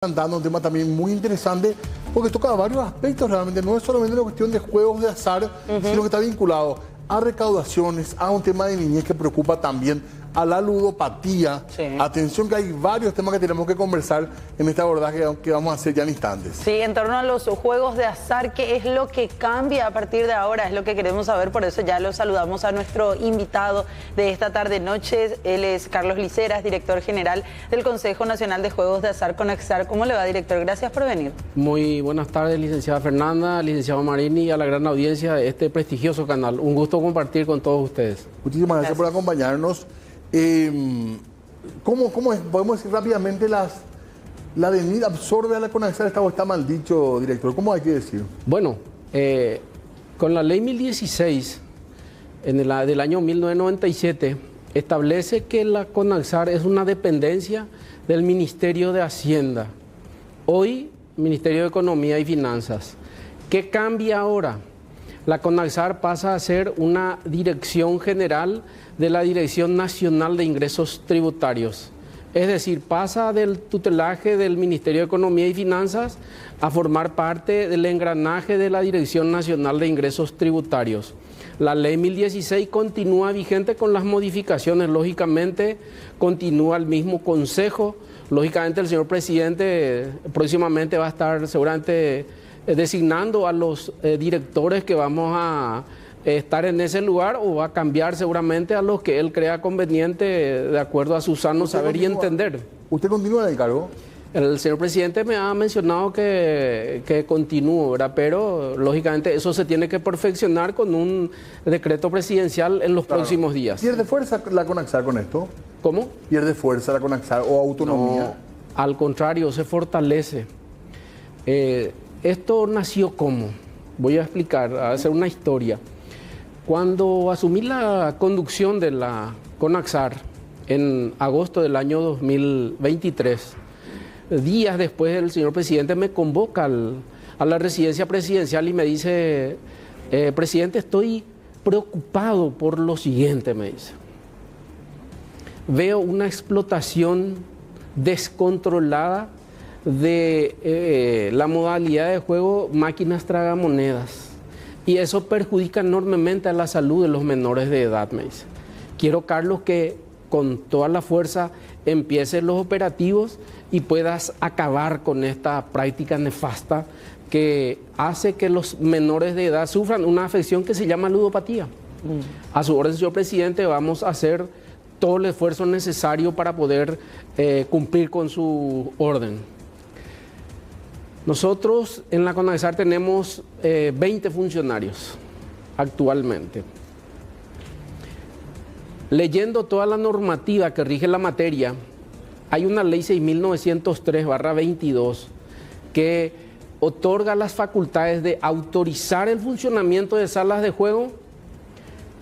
Dando un tema también muy interesante porque toca varios aspectos realmente, no es solamente una cuestión de juegos de azar, sino que está vinculado a recaudaciones, a un tema de niñez que preocupa también a la ludopatía. Sí. Atención que hay varios temas que tenemos que conversar en este abordaje que vamos a hacer ya en instantes. Sí, en torno a los juegos de azar, ¿qué es lo que cambia a partir de ahora? Es lo que queremos saber, por eso ya lo saludamos a nuestro invitado de esta tarde-noche. Él es Carlos Liceras, director general del Consejo Nacional de Juegos de Azar, CONAXAR. ¿Cómo le va, director? Gracias por venir. Muy buenas tardes, licenciada Fernanda, licenciado Marini y a la gran audiencia de este prestigioso canal. Un gusto compartir con todos ustedes. Muchísimas gracias por acompañarnos. ¿Cómo es? Podemos decir rápidamente la DENIT absorbe a la CONAXAR, está mal dicho, director. ¿Cómo hay que decir? Bueno, con la ley 1016 del año 1997 establece que la CONAXAR es una dependencia del Ministerio de Hacienda. Hoy, Ministerio de Economía y Finanzas. ¿Qué cambia ahora? La CONAXAR pasa a ser una dirección general de la Dirección Nacional de Ingresos Tributarios. Es decir, pasa del tutelaje del Ministerio de Economía y Finanzas a formar parte del engranaje de la Dirección Nacional de Ingresos Tributarios. La ley 1016 continúa vigente con las modificaciones, lógicamente continúa el mismo consejo, lógicamente el señor presidente próximamente va a estar seguramente designando a los directores que vamos a estar en ese lugar o va a cambiar seguramente a los que él crea conveniente de acuerdo a su sano saber y entender. ¿Usted continúa en el cargo? El señor presidente me ha mencionado que continúo, ¿verdad? Pero lógicamente eso se tiene que perfeccionar con un decreto presidencial en los próximos días. ¿Pierde fuerza la CONAXAR con esto? ¿Cómo? ¿Pierde fuerza la CONAXAR o autonomía? No, al contrario, se fortalece. Esto nació ¿cómo? Voy a explicar, a hacer una historia. Cuando asumí la conducción de la CONAXAR en agosto del año 2023, días después el señor presidente me convoca a la residencia presidencial y me dice, presidente, estoy preocupado por lo siguiente, me dice. Veo una explotación descontrolada de la modalidad de juego máquinas tragamonedas. Y eso perjudica enormemente a la salud de los menores de edad, me dice. Quiero, Carlos, que con toda la fuerza empieces los operativos y puedas acabar con esta práctica nefasta que hace que los menores de edad sufran una afección que se llama ludopatía. A su orden, señor presidente, vamos a hacer todo el esfuerzo necesario para poder cumplir con su orden. Nosotros en la CONAXAR tenemos 20 funcionarios actualmente. Leyendo toda la normativa que rige la materia, hay una ley 6.903/22 que otorga las facultades de autorizar el funcionamiento de salas de juego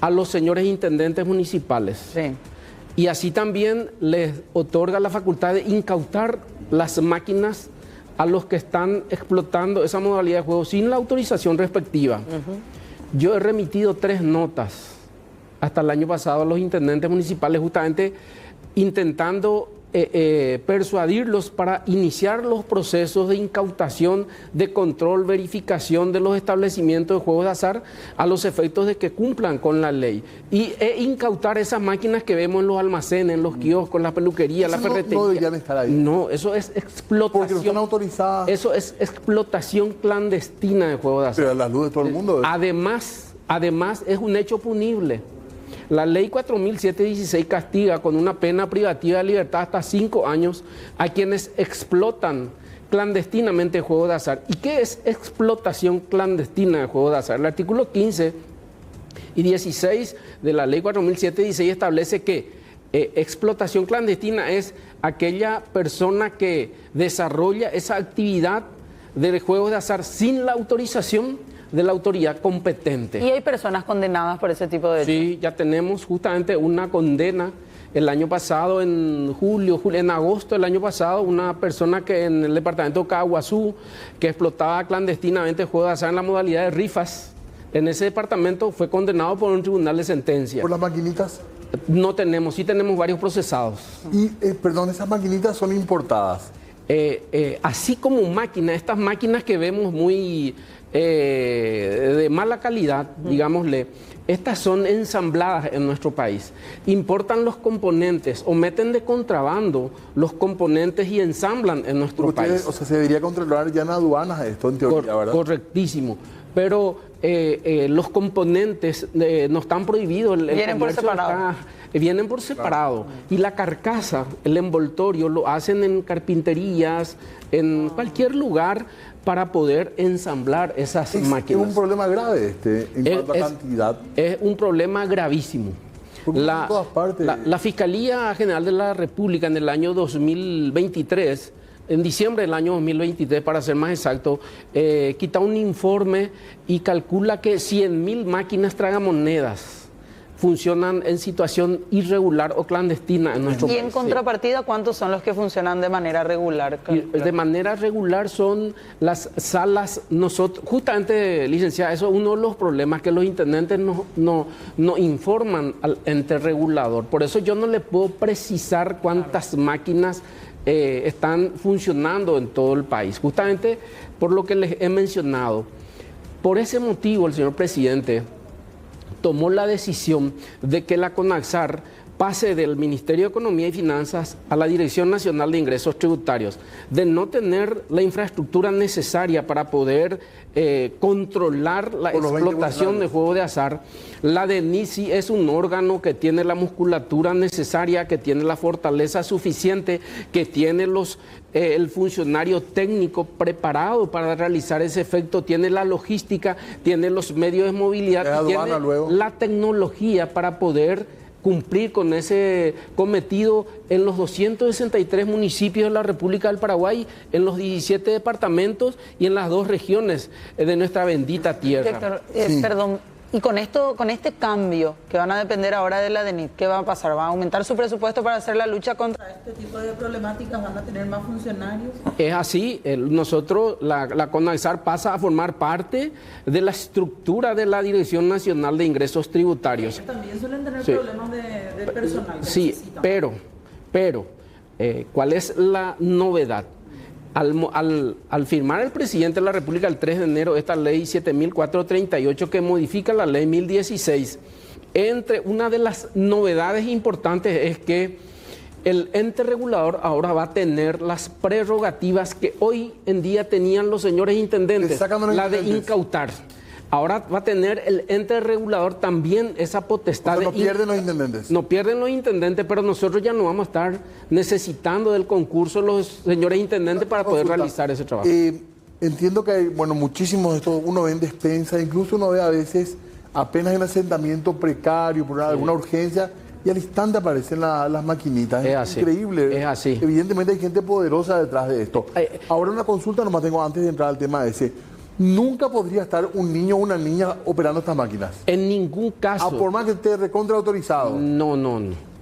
a los señores intendentes municipales. Sí. Y así también les otorga la facultad de incautar las máquinas a los que están explotando esa modalidad de juego sin la autorización respectiva. Yo he remitido 3 notas hasta el año pasado a los intendentes municipales justamente intentando persuadirlos para iniciar los procesos de incautación, de control, verificación de los establecimientos de juegos de azar a los efectos de que cumplan con la ley y incautar esas máquinas que vemos en los almacenes, en los kioscos, la peluquería, la ferretería. No deberían estar ahí. No, eso es explotación. Porque no están autorizadas. Eso es explotación clandestina de juegos de azar. Pero a la luz de todo el mundo. Además es un hecho punible. La ley 4.716 castiga con una pena privativa de libertad hasta 5 años a quienes explotan clandestinamente juegos de azar. ¿Y qué es explotación clandestina de juegos de azar? El artículo 15 y 16 de la ley 4.716 establece que explotación clandestina es aquella persona que desarrolla esa actividad de juegos de azar sin la autorización de la autoridad competente. ¿Y hay personas condenadas por ese tipo de hechos? Sí, ya tenemos justamente una condena el año pasado, en agosto del año pasado, una persona que en el departamento de Caguazú, que explotaba clandestinamente juegos de azar en la modalidad de rifas, en ese departamento fue condenado por un tribunal de sentencia. ¿Por las maquinitas? No tenemos, sí tenemos varios procesados. Y, perdón, esas maquinitas son importadas. así como máquinas, estas máquinas que vemos muy de mala calidad, digámosle, estas son ensambladas en nuestro país. Importan los componentes o meten de contrabando los componentes y ensamblan en nuestro país. O sea, se debería controlar ya en aduanas esto, en teoría, ¿verdad? Correctísimo. Pero los componentes no están prohibidos. Vienen por separado. Vienen por separado. Y la carcasa, el envoltorio, lo hacen en carpinterías, en cualquier lugar para poder ensamblar esas máquinas. Es un problema grave en cuanto a cantidad. Es un problema gravísimo. La Fiscalía General de la República en el año 2023, en diciembre del año 2023, para ser más exacto, quita un informe y calcula que 100.000 máquinas tragamonedas funcionan en situación irregular o clandestina en nuestro país. Y en contrapartida, ¿cuántos son los que funcionan de manera regular? De manera regular son las salas. Nosotros, justamente, licenciada, eso es uno de los problemas, que los intendentes no informan al ente regulador. Por eso yo no le puedo precisar cuántas máquinas están funcionando en todo el país, justamente por lo que les he mencionado. Por ese motivo, el señor presidente tomó la decisión de que la CONAXAR pase del Ministerio de Economía y Finanzas a la Dirección Nacional de Ingresos Tributarios, de no tener la infraestructura necesaria para poder controlar la explotación de juego de azar. La DENICI es un órgano que tiene la musculatura necesaria, que tiene la fortaleza suficiente, que tiene el funcionario técnico preparado para realizar ese efecto, tiene la logística, tiene los medios de movilidad, tiene la tecnología para poder cumplir con ese cometido en los 263 municipios de la República del Paraguay, en los 17 departamentos y en las 2 regiones de nuestra bendita tierra. Héctor, perdón, y con este cambio que van a depender ahora de la DENIT, ¿qué va a pasar? ¿Va a aumentar su presupuesto para hacer la lucha contra este tipo de problemáticas? ¿Van a tener más funcionarios? Es así, nosotros, la CONAXAR pasa a formar parte de la estructura de la Dirección Nacional de Ingresos Tributarios. También suelen tener problemas de personal. Sí, pero, ¿cuál es la novedad? Al firmar el presidente de la República el 3 de enero esta ley 7438 que modifica la ley 1016, entre una de las novedades importantes es que el ente regulador ahora va a tener las prerrogativas que hoy en día tenían los señores intendentes, la de incautar. Ahora va a tener el ente regulador también esa potestad. O sea, no pierden los intendentes. No pierden los intendentes, pero nosotros ya no vamos a estar necesitando del concurso de los señores intendentes para poder realizar ese trabajo. Entiendo que hay, muchísimos de estos, uno ve en despensa, incluso uno ve a veces apenas en asentamiento precario, por alguna urgencia, y al instante aparecen las maquinitas. Es así. Increíble. Es así. Evidentemente hay gente poderosa detrás de esto. Ahora una consulta nomás tengo antes de entrar al tema ese. Nunca podría estar un niño o una niña operando estas máquinas. En ningún caso. Por más que esté recontra autorizado. No.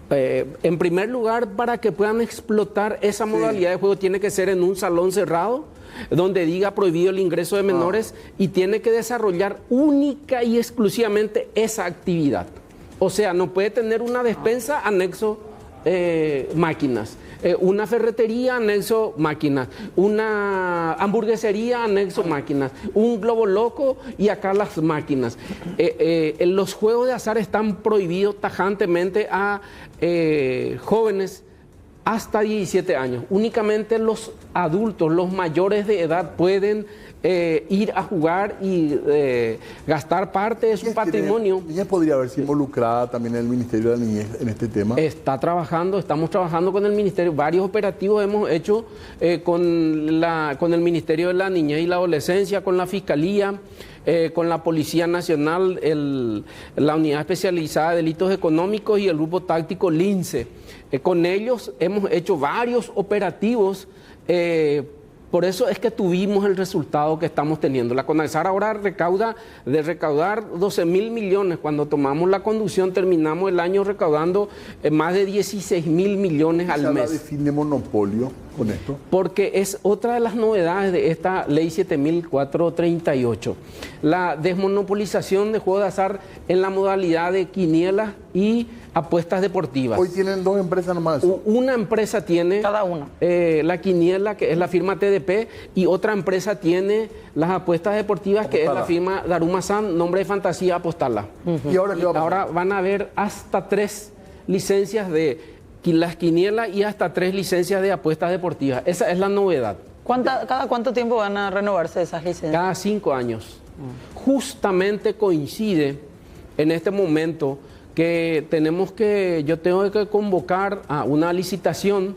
En primer lugar, para que puedan explotar esa modalidad de juego, tiene que ser en un salón cerrado, donde diga prohibido el ingreso de menores, y tiene que desarrollar única y exclusivamente esa actividad. O sea, no puede tener una despensa anexo máquinas. Una ferretería, anexo máquinas, una hamburguesería, anexo máquinas, un globo loco y acá las máquinas. Los juegos de azar están prohibidos tajantemente a jóvenes hasta 17 años. Únicamente los adultos, los mayores de edad pueden ir a jugar y gastar parte de su patrimonio. ¿Ella podría verse involucrada también en el Ministerio de la Niñez en este tema? Estamos trabajando con el Ministerio, varios operativos hemos hecho con el Ministerio de la Niñez y la Adolescencia, con la Fiscalía, con la Policía Nacional, la Unidad Especializada de Delitos Económicos y el Grupo Táctico LINCE. Con ellos hemos hecho varios operativos. Por eso es que tuvimos el resultado que estamos teniendo. La CONAXAR ahora de recaudar 12.000 millones. Cuando tomamos la conducción terminamos el año recaudando más de 16.000 millones al mes. ¿Se define monopolio? con esto? Porque es otra de las novedades de esta ley 7438, la desmonopolización de juegos de azar en la modalidad de quinielas y apuestas deportivas. Hoy tienen dos empresas nomás. Una empresa tiene Cada una. La quiniela, que es la firma TDP, y otra empresa tiene las apuestas deportivas, que es la firma Darumasan, nombre de fantasía, Apostala. ¿Y ahora qué va a pasar? Ahora van a haber hasta 3 licencias de las quinielas y hasta 3 licencias de apuestas deportivas. Esa es la novedad. ¿Cada cuánto tiempo van a renovarse esas licencias? Cada 5 años. Justamente coincide en este momento que yo tengo que convocar a una licitación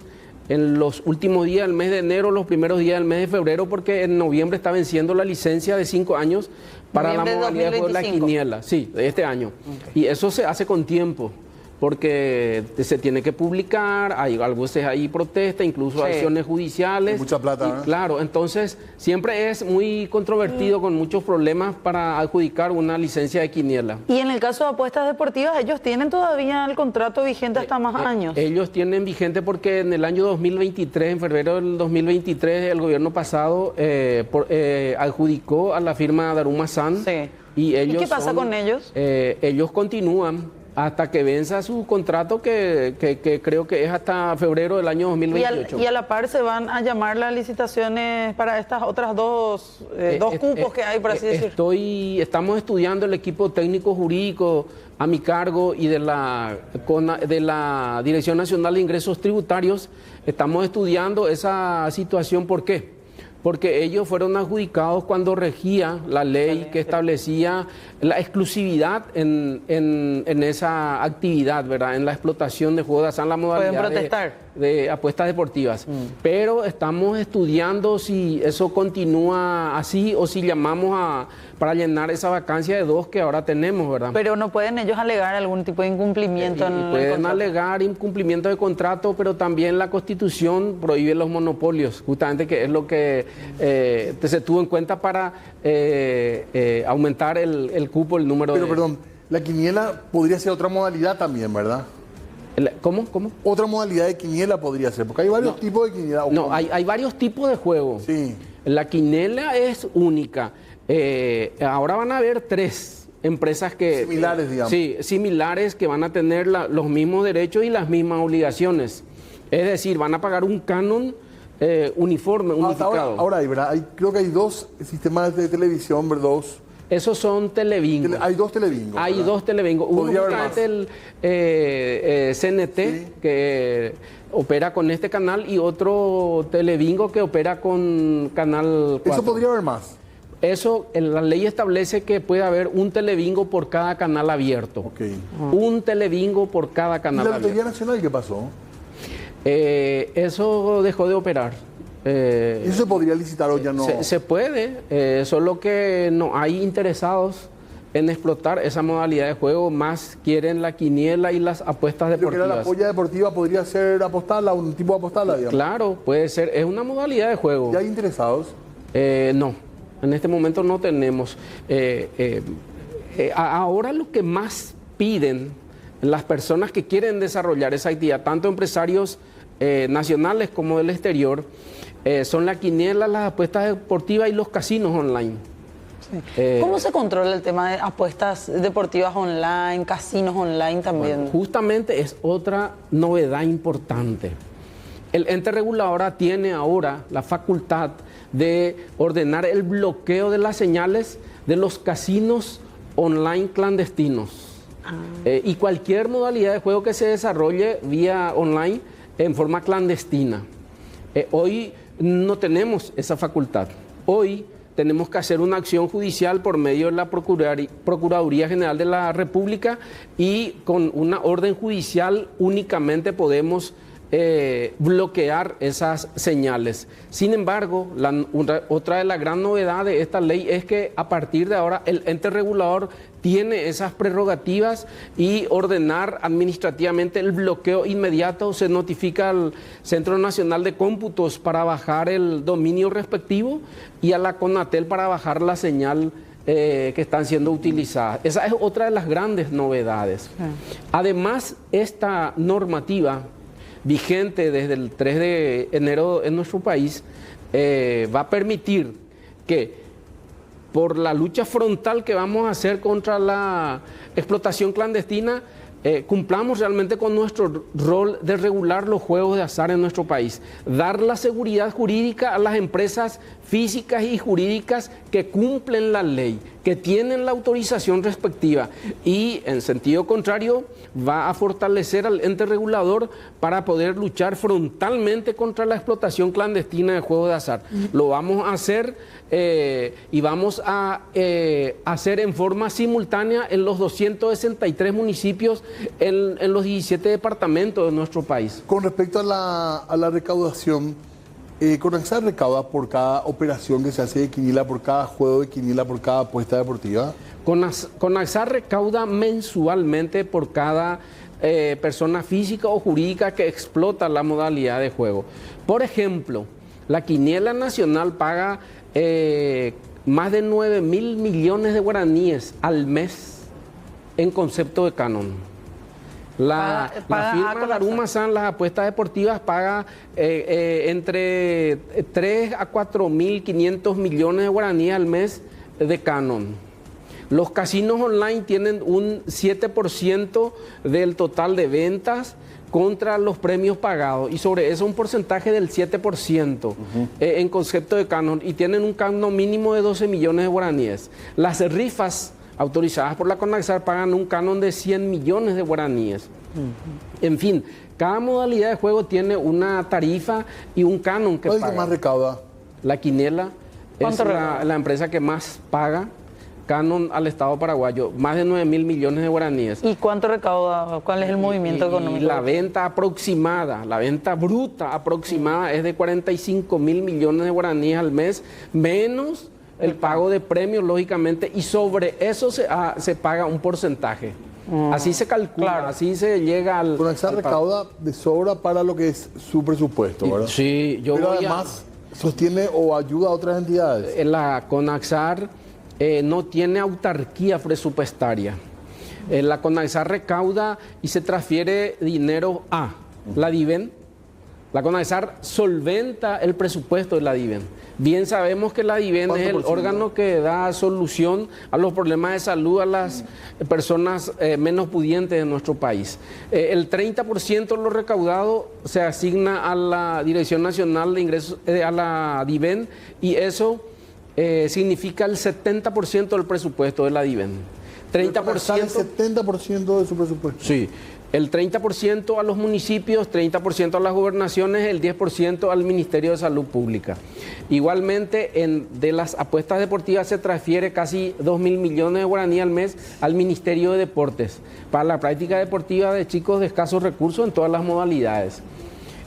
en los últimos días del mes de enero, los primeros días del mes de febrero, porque en noviembre está venciendo la licencia de 5 años para la modalidad de la quiniela, sí, de este año. Okay. Y eso se hace con tiempo, porque se tiene que publicar, hay a veces hay protesta, incluso acciones judiciales. Hay mucha plata, ¿no? Claro, entonces siempre es muy controvertido, con muchos problemas para adjudicar una licencia de quiniela. Y en el caso de apuestas deportivas, ellos tienen todavía el contrato vigente hasta más años. Ellos tienen vigente porque en el año 2023, en febrero del 2023, el gobierno pasado adjudicó a la firma Darumasan. Sí. ¿Y qué pasa con ellos? Ellos continúan hasta que venza su contrato, que creo que es hasta febrero del año 2028. Y a la par se van a llamar las licitaciones para estas otras dos cupos que hay, por así decir. Estamos estudiando, el equipo técnico jurídico a mi cargo y de la Dirección Nacional de Ingresos Tributarios, estamos estudiando esa situación. ¿Por qué? Porque ellos fueron adjudicados cuando regía la ley que establecía la exclusividad en esa actividad, ¿verdad? En la explotación de juegos de azar, en la modalidad de apuestas deportivas. Pero estamos estudiando si eso continúa así o si llamamos para llenar esa vacancia de 2 que ahora tenemos, ¿verdad? Pero no pueden ellos alegar algún tipo de incumplimiento en el contrato. Pueden alegar incumplimiento de contrato, pero también la Constitución prohíbe los monopolios, justamente, que es lo que se tuvo en cuenta para aumentar el cupo, el número de... Pero perdón, la quiniela podría ser otra modalidad también, ¿verdad? ¿Cómo? Otra modalidad de quiniela podría ser, porque hay varios tipos de quiniela. No, hay varios tipos de juegos. Sí. La quiniela es única. Ahora van a haber 3 empresas que... Similares, digamos. Sí, similares, que van a tener los mismos derechos y las mismas obligaciones. Es decir, van a pagar un canon uniforme, unificado. Ahora ¿verdad? Creo que hay 2 sistemas de televisión, ¿verdad? Esos son telebingos. Hay 2 telebingos. Hay 2 telebingos. Uno es el CNT, sí, que opera con este canal, y otro telebingo que opera con Canal 4. ¿Eso podría haber más? Eso, la ley establece que puede haber un telebingo por cada canal abierto. Okay. Un telebingo por cada canal abierto. ¿Y la Lotería Nacional qué pasó? Eso dejó de operar. ¿Eso se podría licitar o ya no? Se puede, solo que no hay interesados en explotar esa modalidad de juego, más quieren la quiniela y las apuestas deportivas. Pero que la polla deportiva podría ser apostarla, un tipo de apostarla, digamos. Claro, puede ser, es una modalidad de juego. ¿Ya hay interesados? No, en este momento no tenemos. Ahora lo que más piden las personas que quieren desarrollar esa actividad, tanto empresarios nacionales como del exterior, son la quiniela, las apuestas deportivas y los casinos online. Sí. ¿Cómo se controla el tema de apuestas deportivas online, casinos online también? Bueno, justamente es otra novedad importante. El ente regulador tiene ahora la facultad de ordenar el bloqueo de las señales de los casinos online clandestinos. Y cualquier modalidad de juego que se desarrolle vía online en forma clandestina. Hoy no tenemos esa facultad. Hoy tenemos que hacer una acción judicial por medio de la Procuraduría General de la República, y con una orden judicial únicamente podemos bloquear esas señales. Sin embargo, otra de las gran novedades de esta ley es que a partir de ahora el ente regulador tiene esas prerrogativas y ordenar administrativamente el bloqueo inmediato. Se notifica al Centro Nacional de Cómputos para bajar el dominio respectivo y a la CONATEL para bajar la señal que están siendo utilizadas. Esa es otra de las grandes novedades. Además, esta normativa vigente desde el 3 de enero en nuestro país, va a permitir que por la lucha frontal que vamos a hacer contra la explotación clandestina, cumplamos realmente con nuestro rol de regular los juegos de azar en nuestro país, dar la seguridad jurídica a las empresas físicas y jurídicas que cumplen la ley, que tienen la autorización respectiva, y en sentido contrario va a fortalecer al ente regulador para poder luchar frontalmente contra la explotación clandestina de juegos de azar. Lo vamos a hacer y vamos a hacer en forma simultánea en los 263 municipios en los 17 departamentos de nuestro país. Con respecto a la recaudación, ¿Conaxar recauda por cada operación que se hace de quinila, por cada juego de quinila, por cada apuesta deportiva? Conaxar recauda mensualmente por cada persona física o jurídica que explota la modalidad de juego. Por ejemplo, la quiniela nacional paga más de 9.000 millones de guaraníes al mes en concepto de canon. La firma Laruma San, las apuestas deportivas, paga entre 3 a 4.500 millones de guaraníes al mes de canon. Los casinos online tienen un 7% del total de ventas contra los premios pagados, y sobre eso un porcentaje del 7% en concepto de canon, y tienen un canon mínimo de 12 millones de guaraníes. Las rifas autorizadas por la Conaxar pagan un canon de 100 millones de guaraníes. En fin, cada modalidad de juego tiene una tarifa y un canon que paga. paga. ¿Cuál más recauda? La quinela es la empresa que más paga canon al Estado paraguayo, más de 9.000 millones de guaraníes. ¿Y cuánto recauda? ¿Cuál es el movimiento económico? Y la venta aproximada, la venta bruta aproximada es de 45.000 millones de guaraníes al mes, menos el pago de premios, lógicamente, y sobre eso se paga un porcentaje. Así se calcula, claro. Así se llega al... Conaxar recauda de sobra para lo que es su presupuesto, ¿verdad? Sí, pero además sostiene o ayuda a otras entidades. La Conaxar no tiene autarquía presupuestaria. La Conaxar recauda y se transfiere dinero a la DIVEN. La Conaxar solventa el presupuesto de la DIVEN. Bien sabemos que la DIVEN es el órgano que da solución a los problemas de salud a las personas menos pudientes de nuestro país. El 30% de lo recaudado se asigna a la Dirección Nacional de Ingresos, a la DIVEN, y eso significa el 70% del presupuesto de la DIVEN. 30%. El 70% de su presupuesto. Sí. El 30% a los municipios, 30% a las gobernaciones, el 10% al Ministerio de Salud Pública. Igualmente, de las apuestas deportivas se transfiere casi 2.000 millones de guaraníes al mes al Ministerio de Deportes para la práctica deportiva de chicos de escasos recursos en todas las modalidades.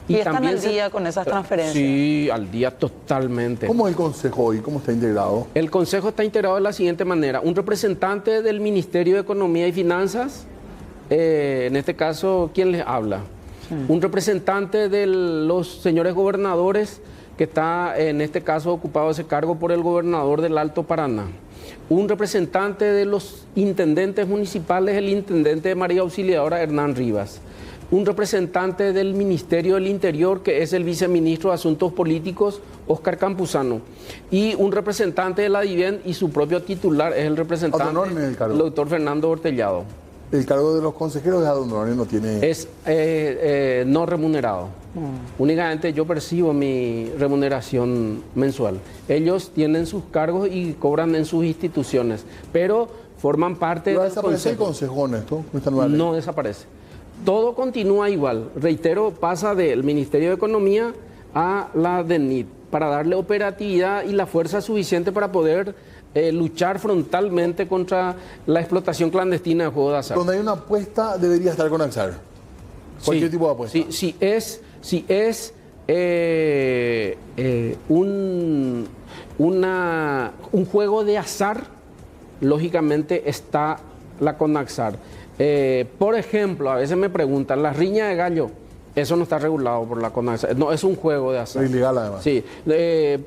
¿Y están al día con esas transferencias? Sí, al día totalmente. ¿Cómo es el Consejo hoy? ¿Cómo está integrado? El Consejo está integrado de la siguiente manera: un representante del Ministerio de Economía y Finanzas, en este caso, ¿quién les habla? Sí. Un representante de los señores gobernadores, que está en este caso ocupado ese cargo por el gobernador del Alto Paraná. Un representante de los intendentes municipales, el intendente de María Auxiliadora, Hernán Rivas. Un representante del Ministerio del Interior, que es el viceministro de Asuntos Políticos, Óscar Campuzano. Y un representante de la DIVEN, y su propio titular es el representante, el doctor Fernando Hortellado. El cargo de los consejeros de ad honorem no tiene... Es no remunerado. Únicamente yo percibo mi remuneración mensual. Ellos tienen sus cargos y cobran en sus instituciones, pero forman parte del consejo. ¿Desaparece el consejo en esto? No desaparece. Todo continúa igual. Reitero, pasa del Ministerio de Economía a la DENIT para darle operatividad y la fuerza suficiente para poder luchar frontalmente contra la explotación clandestina de juegos de azar. Donde hay una apuesta debería estar Conaxar. Cualquier tipo de apuesta. Si es un juego de azar, lógicamente está la Conaxar. Por ejemplo, a veces me preguntan, las riñas de gallo, eso no está regulado por la Conaxar. No, es un juego de azar. Es ilegal además. Sí.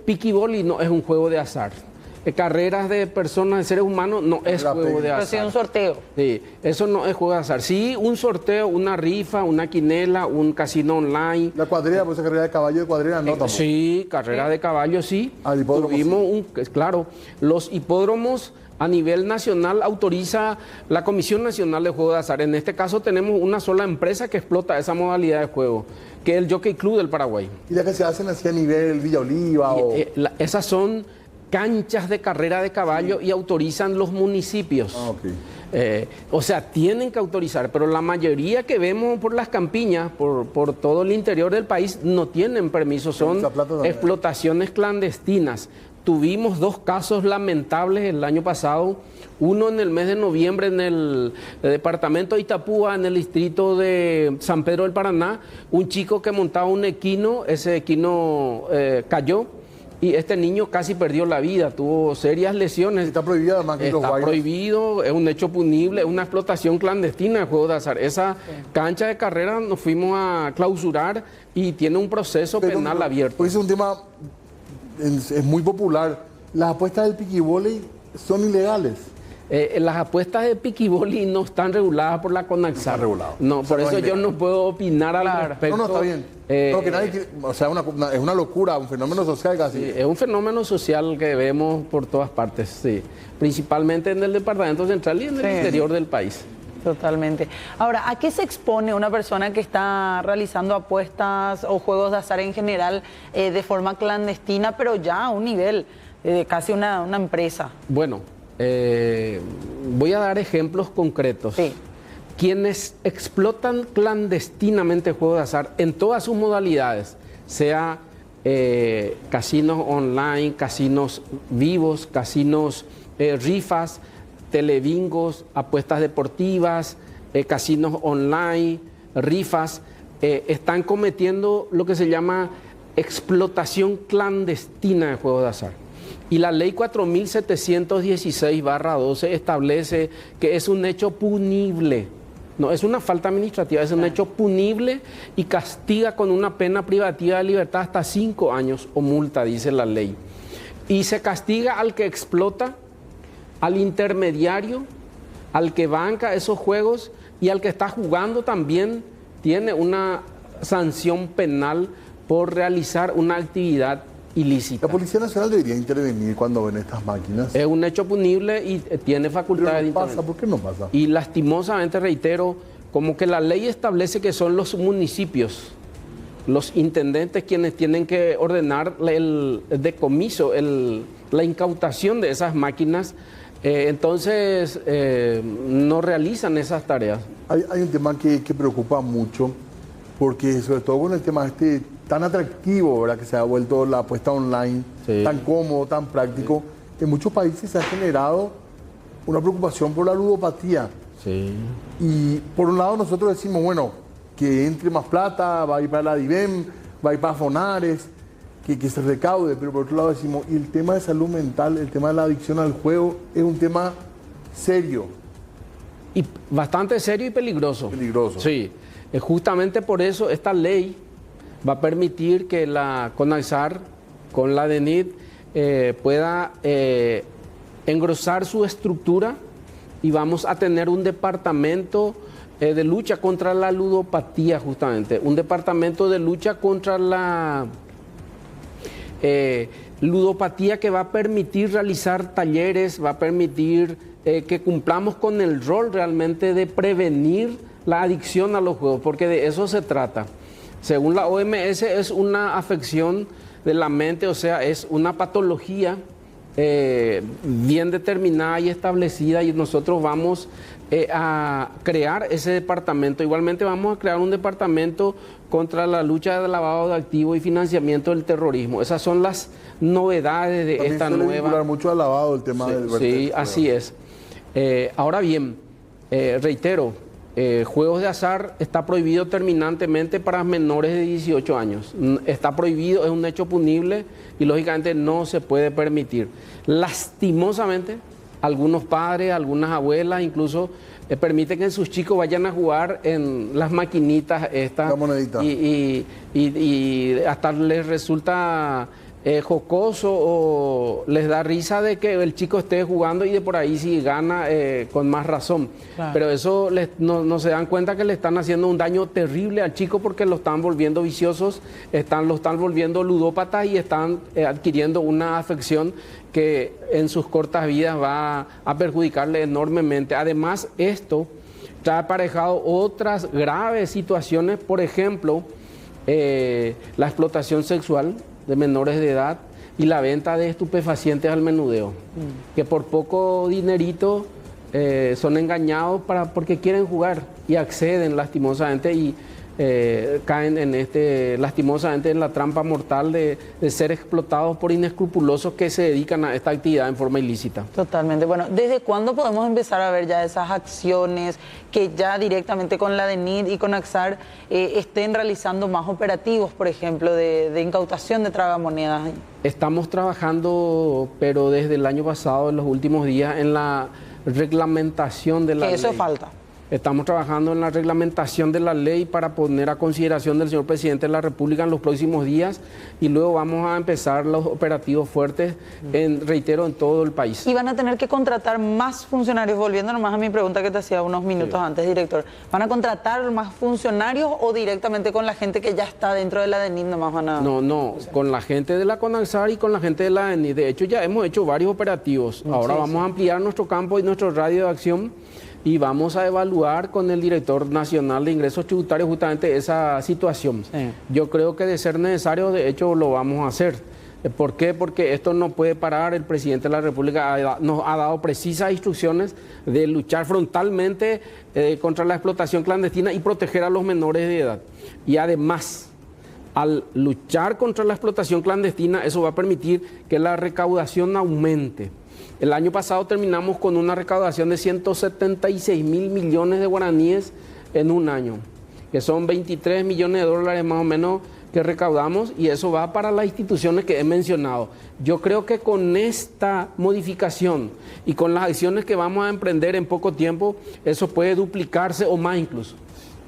Piquiboli no es un juego de azar. carreras de personas, de seres humanos, no es juego de Pero azar. sí un sorteo. Sí, eso no es juego de azar. Sí, un sorteo, una rifa, una quinela, un casino online. La cuadrera, pues esa carrera de caballo de cuadrera no tampoco. Sí, carrera de caballo, sí. Al hipódromo, Tuvimos claro, los hipódromos a nivel nacional autoriza la Comisión Nacional de Juego de Azar. En este caso tenemos una sola empresa que explota esa modalidad de juego, que es el Jockey Club del Paraguay. Y las que se hacen así a nivel Villa Oliva o... Esas son canchas de carrera de caballo y autorizan los municipios. Ah, ok. O sea, tienen que autorizar, pero la mayoría que vemos por las campiñas, por todo el interior del país, no tienen permiso, son explotaciones clandestinas. Tuvimos 2 casos lamentables el año pasado, uno en el mes de noviembre en el departamento de Itapúa, en el distrito de San Pedro del Paraná, un chico que montaba un equino, ese equino cayó. Y este niño casi perdió la vida, tuvo serias lesiones. Está prohibido además que Está prohibido, es un hecho punible, es una explotación clandestina de juego de azar. Esa cancha de carrera nos fuimos a clausurar y tiene un proceso penal abierto. Pues es un tema, es muy popular. Las apuestas del piquiboli son ilegales. Las apuestas de piquiboli no están reguladas por la CONAXAR. No, por eso yo no puedo opinar al respecto. No, está bien. Porque nadie, o sea, es una locura, un fenómeno social casi. Sí, es un fenómeno social que vemos por todas partes, sí. Principalmente en el departamento central y en el interior del país. Totalmente. Ahora, ¿a qué se expone una persona que está realizando apuestas o juegos de azar en general de forma clandestina, pero ya a un nivel de casi una empresa? Bueno, voy a dar ejemplos concretos. Sí. Quienes explotan clandestinamente el juego de azar en todas sus modalidades, sea casinos online, casinos vivos, casinos rifas, telebingos, apuestas deportivas, casinos online, rifas, están cometiendo lo que se llama explotación clandestina de juegos de azar. Y la ley 4716/12 establece que es un hecho punible. No es una falta administrativa, es un hecho punible y castiga con una pena privativa de libertad hasta 5 años o multa, dice la ley. Y se castiga al que explota, al intermediario, al que banca esos juegos y al que está jugando también tiene una sanción penal por realizar una actividad ilícita. La Policía Nacional debería intervenir cuando ven estas máquinas. Es un hecho punible y tiene facultad de intervenir. ¿Por qué no pasa? Y lastimosamente, reitero, como que la ley establece que son los municipios, los intendentes quienes tienen que ordenar el decomiso, la incautación de esas máquinas, entonces no realizan esas tareas. Hay un tema que preocupa mucho, porque sobre todo con el tema tan atractivo, ¿verdad? Que se ha vuelto la apuesta online, tan cómodo, tan práctico, en muchos países se ha generado una preocupación por la ludopatía. Sí. Y por un lado nosotros decimos, bueno, que entre más plata, va a ir para la DIVEM, va a ir para Fonares, que se recaude, pero por otro lado decimos, y el tema de salud mental, el tema de la adicción al juego, es un tema serio. Y bastante serio y peligroso. Peligroso. Sí. Justamente por eso esta ley va a permitir que la CONAXAR con la DENIT pueda engrosar su estructura y vamos a tener un departamento de lucha contra la ludopatía, justamente, un departamento de lucha contra la ludopatía que va a permitir realizar talleres, va a permitir que cumplamos con el rol realmente de prevenir la adicción a los juegos, porque de eso se trata. Según la OMS es una afección de la mente, o sea, es una patología bien determinada y establecida, y nosotros vamos a crear ese departamento. Igualmente vamos a crear un departamento contra la lucha del lavado de activos y financiamiento del terrorismo. Esas son las novedades de esta nueva... También suele mucho al lavado el tema del Sí, así es. Ahora bien, reitero, juegos de azar está prohibido terminantemente para menores de 18 años. Está prohibido, es un hecho punible y lógicamente no se puede permitir. Lastimosamente, algunos padres, algunas abuelas incluso permiten que sus chicos vayan a jugar en las maquinitas estas la monedita. y hasta les resulta jocoso o les da risa de que el chico esté jugando y de por ahí si gana con más razón. Claro. Pero eso no se dan cuenta que le están haciendo un daño terrible al chico porque lo están volviendo viciosos, lo están volviendo ludópatas y están adquiriendo una afección que en sus cortas vidas va a perjudicarle enormemente. Además, esto trae aparejado otras graves situaciones, por ejemplo, la explotación sexual de menores de edad y la venta de estupefacientes al menudeo, que por poco dinerito son engañados porque quieren jugar y acceden lastimosamente y caen lastimosamente en la trampa mortal de ser explotados por inescrupulosos que se dedican a esta actividad en forma ilícita. Totalmente. Bueno, ¿desde cuándo podemos empezar a ver ya esas acciones que ya directamente con la DENIT y con AXAR estén realizando más operativos, por ejemplo, de incautación de tragamonedas? Estamos trabajando, pero desde el año pasado, en los últimos días, en la reglamentación de la ley. Que eso falta. Estamos trabajando en la reglamentación de la ley para poner a consideración del señor presidente de la República en los próximos días y luego vamos a empezar los operativos fuertes, reitero, en todo el país. Y van a tener que contratar más funcionarios, volviendo nomás a mi pregunta que te hacía unos minutos antes, director. ¿Van a contratar más funcionarios o directamente con la gente que ya está dentro de la DENIT nomás van a...? No, con la gente de la CONAXAR y con la gente de la DENIT. De hecho, ya hemos hecho varios operativos. Ahora vamos a ampliar nuestro campo y nuestro radio de acción. Y vamos a evaluar con el director nacional de ingresos tributarios justamente esa situación. Sí. Yo creo que de ser necesario, de hecho, lo vamos a hacer. ¿Por qué? Porque esto no puede parar. El presidente de la República nos ha dado precisas instrucciones de luchar frontalmente contra la explotación clandestina y proteger a los menores de edad. Y además, al luchar contra la explotación clandestina, eso va a permitir que la recaudación aumente. El año pasado terminamos con una recaudación de 176 mil millones de guaraníes en un año, que son 23 millones de dólares más o menos que recaudamos y eso va para las instituciones que he mencionado. Yo creo que con esta modificación y con las acciones que vamos a emprender en poco tiempo, eso puede duplicarse o más incluso.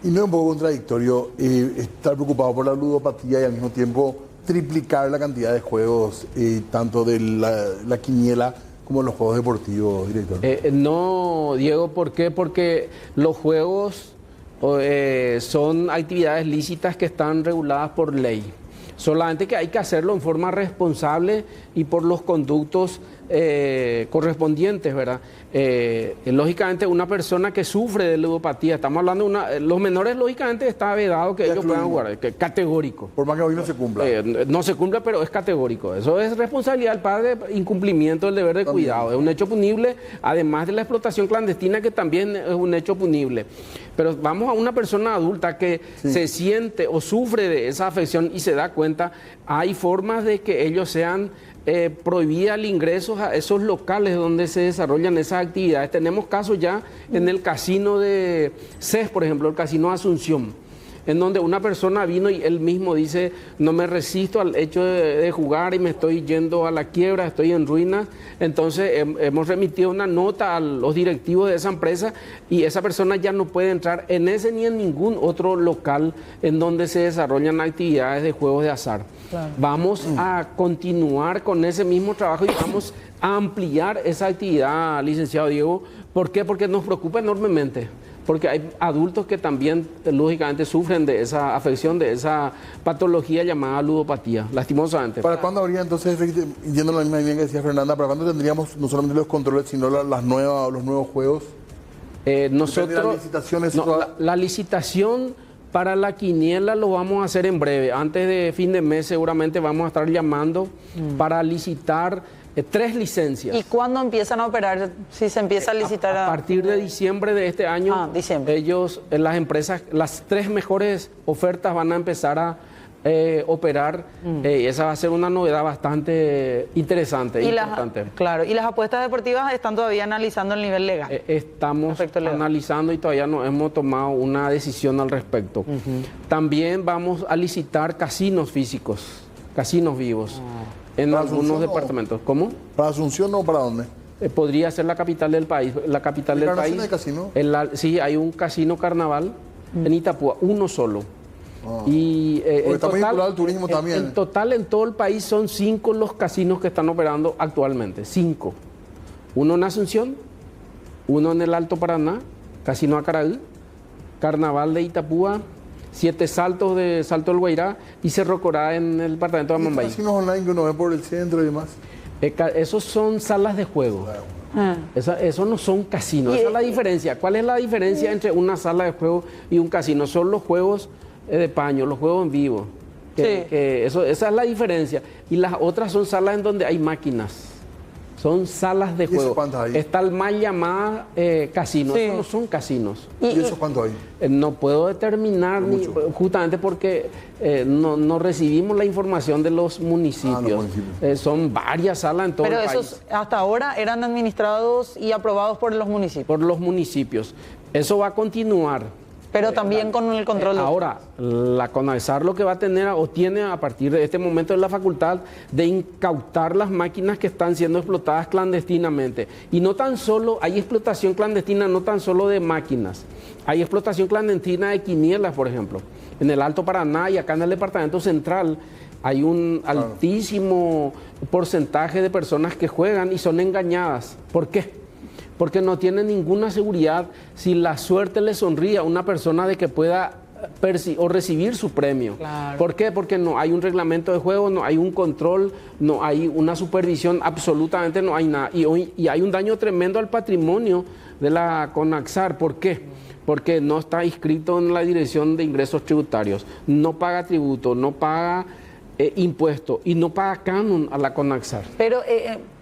Y no es un poco contradictorio estar preocupado por la ludopatía y al mismo tiempo triplicar la cantidad de juegos, tanto de la quiniela como los juegos deportivos, director. No, Diego, ¿por qué? Porque los juegos son actividades lícitas que están reguladas por ley. Solamente que hay que hacerlo en forma responsable y por los conductos correspondientes, ¿verdad? Lógicamente una persona que sufre de ludopatía, estamos hablando de los menores, lógicamente está vedado que ellos puedan jugar, categórico. Por más que hoy no se cumpla. No se cumple, pero es categórico. Eso es responsabilidad del padre, incumplimiento del deber de cuidado. Es un hecho punible, además de la explotación clandestina, que también es un hecho punible. Pero vamos a una persona adulta que se siente o sufre de esa afección y se da cuenta, hay formas de que ellos sean prohibida el ingreso a esos locales donde se desarrollan esas actividades. Tenemos casos ya en el casino de CES, por ejemplo, el casino de Asunción, en donde una persona vino y él mismo dice, no me resisto al hecho de jugar y me estoy yendo a la quiebra, estoy en ruinas. Entonces hemos remitido una nota a los directivos de esa empresa y esa persona ya no puede entrar en ese ni en ningún otro local en donde se desarrollan actividades de juegos de azar. Claro. Vamos a continuar con ese mismo trabajo y vamos a ampliar esa actividad, licenciado Diego. ¿Por qué? Porque nos preocupa enormemente. Porque hay adultos que también, lógicamente, sufren de esa afección, de esa patología llamada ludopatía, lastimosamente. ¿Para cuándo habría entonces, yendo en la misma línea que decía Fernanda, para cuándo tendríamos no solamente los controles, sino los nuevos juegos? Nosotros, la licitación para la quiniela lo vamos a hacer en breve. Antes de fin de mes seguramente vamos a estar llamando para licitar 3 licencias. ¿Y cuándo empiezan a operar? Si se empieza a licitar a partir de diciembre de este año, ellos, las empresas, las 3 mejores ofertas van a empezar a operar. Esa va a ser una novedad bastante interesante e importante. Claro, y las apuestas deportivas están todavía analizando el nivel legal. Estamos analizando y todavía no hemos tomado una decisión al respecto. También vamos a licitar casinos físicos, casinos vivos. En algunos departamentos. ¿Cómo? ¿Para Asunción o para dónde? Podría ser la capital del país. La capital del país. ¿Hay casino? Sí, hay un casino Carnaval en Itapúa, uno solo. Y Porque está muy vinculado al turismo también. En total, en todo el país son 5 los casinos que están operando actualmente. 5. Uno en Asunción, uno en el Alto Paraná, Casino Acaraí, Carnaval de Itapúa, 7 Saltos de Salto del Guairá y Cerro Corá en el departamento de Amambay. Casinos online que uno ve por el centro y demás. Esos son salas de juego. Eso no son casinos. Esa es la diferencia. ¿Cuál es la diferencia entre una sala de juego y un casino? Son los juegos de paño, los juegos en vivo. Esa es la diferencia. Y las otras son salas en donde hay máquinas. Son salas de juego. ¿Cuántas hay? Está el mal llamada casino. Esos no son casinos. ¿Y eso cuánto hay? No puedo determinar, justamente porque no recibimos la información de los municipios. Son varias salas en todo el país. Pero esos hasta ahora eran administrados y aprobados por los municipios. Por los municipios. Eso va a continuar. Pero también con el control. Ahora, la CONAXAR lo que va a tener o tiene a partir de este momento es la facultad de incautar las máquinas que están siendo explotadas clandestinamente. Y no tan solo, hay explotación clandestina no tan solo de máquinas, hay explotación clandestina de quinielas, por ejemplo. En el Alto Paraná y acá en el Departamento Central hay un altísimo porcentaje de personas que juegan y son engañadas. ¿Por qué? Porque no tiene ninguna seguridad si la suerte le sonríe a una persona de que pueda o recibir su premio. Claro. ¿Por qué? Porque no hay un reglamento de juego, no hay un control, no hay una supervisión, absolutamente no hay nada. Y hay un daño tremendo al patrimonio de la CONAXAR. ¿Por qué? Porque no está inscrito en la Dirección de Ingresos Tributarios, no paga tributo, no paga impuesto y no paga canon a la CONAXAR. Pero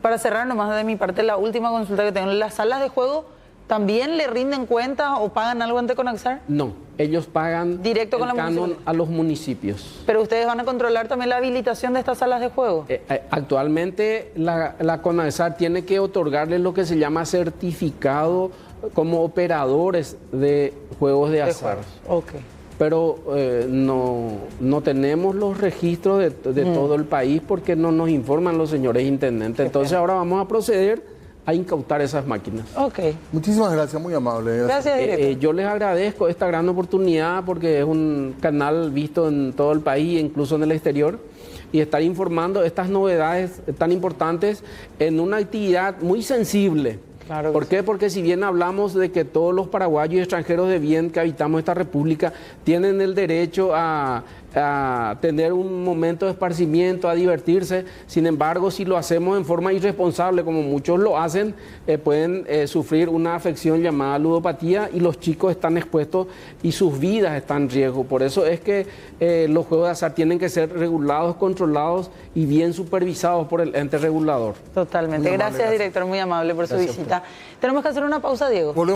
para cerrar nomás de mi parte, la última consulta que tengo, ¿las salas de juego también le rinden cuenta o pagan algo ante CONAXAR? No, ellos pagan directo con el la canon a los municipios. Pero ustedes van a controlar también la habilitación de estas salas de juego. Actualmente la CONAXAR tiene que otorgarle lo que se llama certificado como operadores de juegos de azar. Okay. Pero no tenemos los registros de todo el país porque no nos informan los señores intendentes. Entonces ahora vamos a proceder a incautar esas máquinas. Ok. Muchísimas gracias, muy amable. Gracias, director. Yo les agradezco esta gran oportunidad porque es un canal visto en todo el país, incluso en el exterior, y estar informando estas novedades tan importantes en una actividad muy sensible. Claro. ¿Por qué? Porque si bien hablamos de que todos los paraguayos y extranjeros de bien que habitamos esta república tienen el derecho a tener un momento de esparcimiento, a divertirse, sin embargo, si lo hacemos en forma irresponsable, como muchos lo hacen, pueden sufrir una afección llamada ludopatía y los chicos están expuestos y sus vidas están en riesgo. Por eso es que los juegos de azar tienen que ser regulados, controlados y bien supervisados por el ente regulador. Totalmente. Gracias, director, muy amable por su visita. Tenemos que hacer una pausa, Diego.